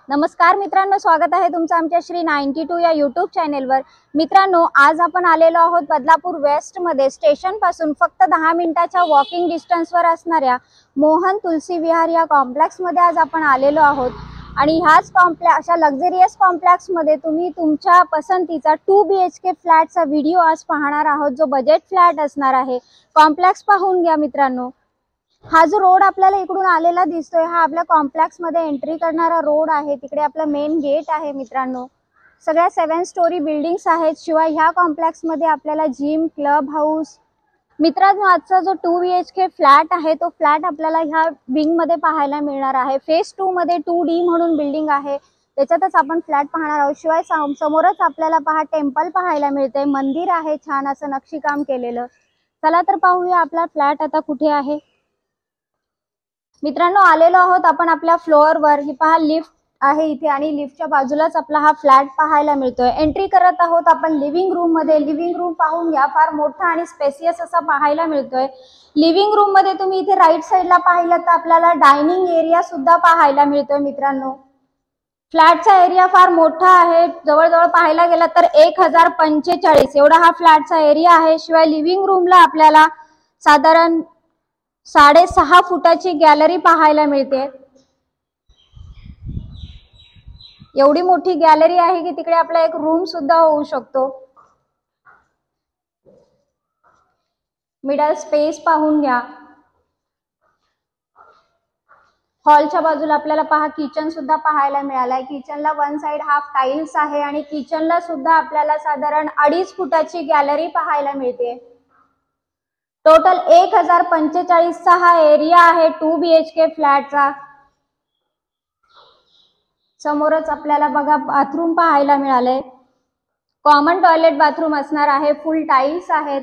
नमस्कार मित्रांनो, स्वागत आहे तुमचं आमच्या श्री 92 या यूट्यूब चॅनेलवर। मित्रांनो, आज आपण आलेलो आहोत बदलापूर वेस्ट मध्ये स्टेशन पासून फक्त 10 मिनिटाच्या वॉकिंग डिस्टन्सवर असणाऱ्या मोहन तुलसी विहार या कॉम्प्लेक्स मध्ये आज आपण आलेलो आहोत। आणि ह्याच अशा लक्झरियस कॉम्प्लेक्स मध्ये तुम्ही तुमच्या पसंतीचा 2 BHK फ्लॅटचा व्हिडिओ आज पाहणार आहोत, जो बजेट फ्लॅट असणार आहे। कॉम्प्लेक्स पाहून घ्या मित्रांनो। हा जो रोड आपल्याला इकडून आलेला दिसतोय, हा आपल्या कॉम्प्लेक्स मध्ये एंट्री करणारा रोड आहे। तिकडे आपला मेन गेट आहे मित्रांनो। सगळ्या 7 स्टोरी बिल्डिंग्स आहेत। शिवाय ह्या कॉम्प्लेक्स मध्ये आपल्याला जिम, क्लब हाऊस। मित्रांनो, आजचा जो 2 BHK फ्लॅट आहे, तो फ्लॅट आपल्याला ह्या विंग मध्ये पाहायला मिळणार आहे। फेज 2 मध्ये 2D म्हणून बिल्डिंग आहे, त्याच्यातच आपण फ्लॅट पाहणार आहोत। शिवाय समोरच आपल्याला टेम्पल पाहायला मिळते, मंदिर आहे छान असं नक्षीकाम केलेलं। चला तर पाहूया आपला फ्लॅट आता कुठे आहे। मित्रांनो, आलेलो आहोत आपण आपल्या फ्लोअरवर। ही पहा, लिफ्ट आहे इथे आणि लिफ्टच्या बाजूलाच आपला हा फ्लॅट पाहायला मिळतोय। एंट्री करत आहोत आपण लिव्हिंग रूम मध्ये। लिव्हिंग रूम पाहून घ्या, फार मोठा आणि स्पेसियस असा पाहायला मिळतोय। लिव्हिंग रूम मध्ये तुम्ही इथे राईट साइडला पाहिलं तर आपल्याला डायनिंग एरिया सुद्धा पाहायला मिळतोय मित्रांनो। फ्लॅटचा एरिया फार मोठा आहे, जवळजवळ पाहायला गेला तर 1045 एवढा हा फ्लॅटचा एरिया आहे। शिवाय लिव्हिंग रूमला आपल्याला साधारण 6.5 फुटाची गॅलरी पाहायला मिळते। एवढी मोठी गॅलरी आहे की तिकडे आपला एक रूम सुद्धा होऊ शकतो। मिडल स्पेस पाहून घ्या। हॉलच्या बाजूला आपल्याला पहा किचन सुद्धा पाहायला मिळालाय। किचनला वन साइड हाफ टाइल्स आहे आणि किचनला सुद्धा आपल्याला साधारण 2.5 फुटाची गॅलरी पाहायला मिळते। टोटल 1045 चा हा एरिया आहे 2 BHK फ्लॅटचा। समोरच आपल्याला बघा बाथरूम पाहायला मिळाले। कॉमन टॉयलेट बाथरूम असणार आहे, फुल टाइल्स आहेत।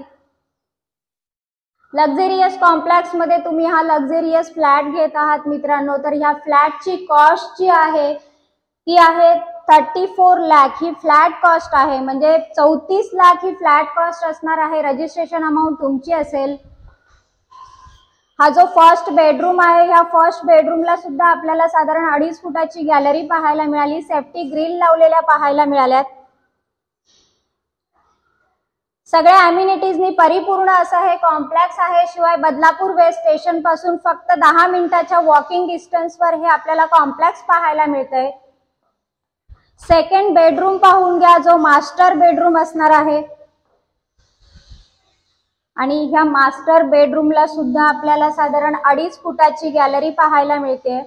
लक्झरियस कॉम्प्लेक्स मध्ये तुम्ही हा लक्झरियस फ्लॅट घेत आहात मित्रांनो, तर ह्या फ्लॅटची कॉस्ट जी आहे ती आहे 34 लाख। ही फ्लॅट कॉस्ट आहे, म्हणजे 34 लाख ही फ्लॅट कॉस्ट असणार आहे। रजिस्ट्रेशन अमाउंट तुमची असेल। हा जो फर्स्ट बेडरूम आहे, ह्या फर्स्ट बेडरूमला सुद्धा आपल्याला साधारण 2.5 फुटाची गॅलरी पाहायला मिळाली। सेफ्टी ग्रिल लावलेल्या पाहायला मिळाल्यात। सगळ्या अम्युनिटीजनी परिपूर्ण असं हे कॉम्प्लेक्स आहे। शिवाय बदलापूर वेस्ट स्टेशन पासून फक्त 10 मिनिटाच्या वॉकिंग डिस्टन्सवर हे आपल्याला कॉम्प्लेक्स पाहायला मिळतंय। सेकंड बेडरूम पाहून घ्या, जो मास्टर बेडरूम असणार आहे। आणि ह्या मास्टर बेडरूमला सुद्धा आपल्याला साधारण 2.5 फुटाची गॅलरी पाहायला मिळते।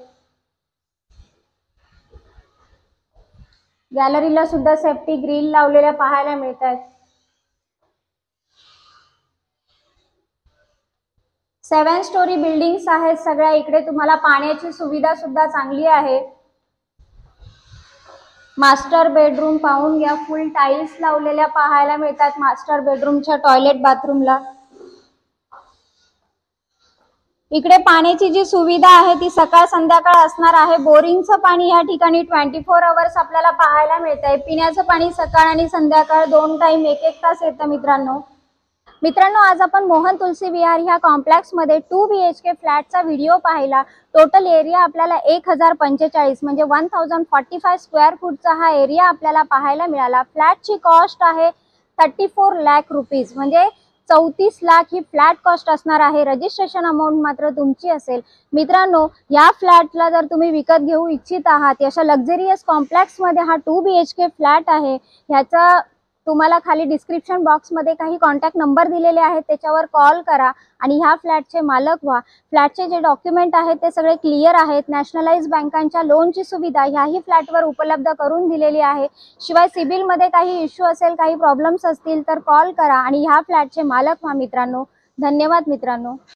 गॅलरीला सुद्धा सेफ्टी ग्रिल लावलेल्या पाहायला मिळतात। 7 स्टोरी बिल्डिंग्स आहेत सगळ्या। इकडे तुम्हाला पाण्याची सुविधा सुद्धा चांगली आहे। मास्टर बेडरूम पाहून घ्या, फुल टाइल्स लावलेल्या पाहायला मिळतात मास्टर बेडरूमच्या टॉयलेट बाथरूमला। इकडे पाण्याची जी सुविधा आहे ती सकाळ संध्याकाळ असणार आहे। बोरिंगचं पाणी या ठिकाणी 24 आवर्स आपल्याला पाहायला मिळतंय। पिण्याचं पाणी सकाळ आणि संध्याकाळ 2 टाइम 1-1 तास येतं मित्रांनो, आज आपण मोहन तुलसी विहार ह्या कॉम्प्लेक्स मध्ये 2 BHK फ्लॅटचा व्हिडिओ पाहिला। टोटल एरिया आपल्याला 1045 म्हणजे 1045 स्क्वेअर फूटचा हा एरिया आपल्याला पाहायला मिळाला। फ्लॅटची कॉस्ट आहे 34 लाख रुपीज, म्हणजे 34 लाख ही फ्लॅट कॉस्ट असणार आहे। रजिस्ट्रेशन अमाउंट मात्र तुमची असेल। मित्रांनो, या फ्लॅटला जर तुम्ही विकत घेऊ इच्छित आहात, अशा लक्झरियस कॉम्प्लेक्स मध्ये हा 2 BHK फ्लॅट आहे। ह्याचा तुम्हाला खाली डिस्क्रिप्शन बॉक्स मध्ये काही कॉन्टॅक्ट नंबर दिलेले आहेत, त्याच्यावर कॉल करा आणि ह्या फ्लॅटचे मालक व्हा। फ्लॅटचे जे डॉक्युमेंट आहेत ते सगळे क्लिअर आहेत। नॅशनलाइज बँकांच्या लोनची सुविधा ह्याही फ्लॅटवर उपलब्ध करून दिलेली आहे। शिवाय सिबिल मध्ये काही इश्यू असेल, काही प्रॉब्लेम्स असतील तर कॉल करा आणि ह्या फ्लॅटचे मालक व्हा मित्रांनो। धन्यवाद मित्रांनो।